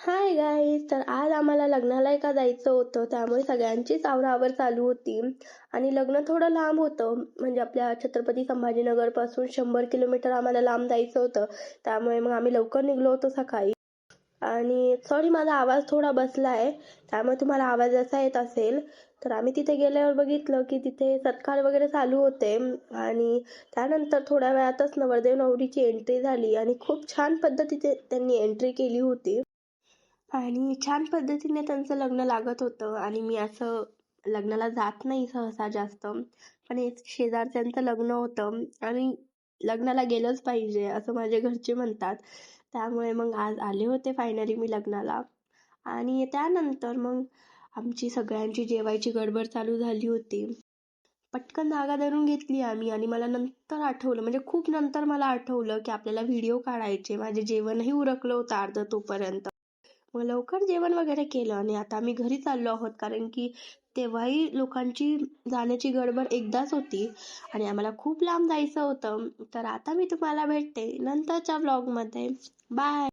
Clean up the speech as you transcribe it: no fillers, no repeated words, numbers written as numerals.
Hi guys. तर आज आम्हाला लग्नाला एका जायचं होतं, त्यामुळे सगळ्यांचीच आवराआवर चालू होती. आणि लग्न थोडं लांब होतं, म्हणजे आपल्या छत्रपती संभाजीनगरपासून 100 किलोमीटर आम्हाला लांब जायचं होतं. त्यामुळे मग आम्ही लवकर निघलो होतो सकाळी. आणि सॉरी, माझा आवाज थोडा बसला आहे, त्यामुळे तुम्हाला आवाज असा येत असेल. तर आम्ही तिथे गेल्यावर बघितलं की तिथे सत्कार वगैरे चालू होते. आणि त्यानंतर थोड्या वेळातच नवरदेव नवरीची एंट्री झाली आणि खूप छान पद्धतीने त्यांनी एंट्री केली होती. आणि छान पद्धतीने त्यांचं लग्न लागत होतं. आणि मी असं लग्नाला जात नाही सहसा जास्त, पण हे शेजारच्यांचं लग्न होतं आणि लग्नाला गेलंच पाहिजे असं माझे घरचे म्हणतात. त्यामुळे मग आज आले होते फायनली मी लग्नाला. आणि त्यानंतर मग आमची सगळ्यांची जेवायची गडबड चालू झाली होती. पटकन जागा धरून घेतली आम्ही. आणि मला नंतर आठवलं, म्हणजे खूप नंतर मला आठवलं की आपल्याला व्हिडिओ काढायचे. माझे जेवणही उरकलं होतं अर्ध तोपर्यंत. मग लवकर जेवण वगैरे केलं आणि आता आम्ही घरी चाललो आहोत, कारण की तेव्हाही लोकांची जाण्याची गडबड एकदाच होती आणि आम्हाला खूप लांब जायचं होतं. तर आता मी तुम्हाला भेटते नंतरच्या ब्लॉगमध्ये. बाय.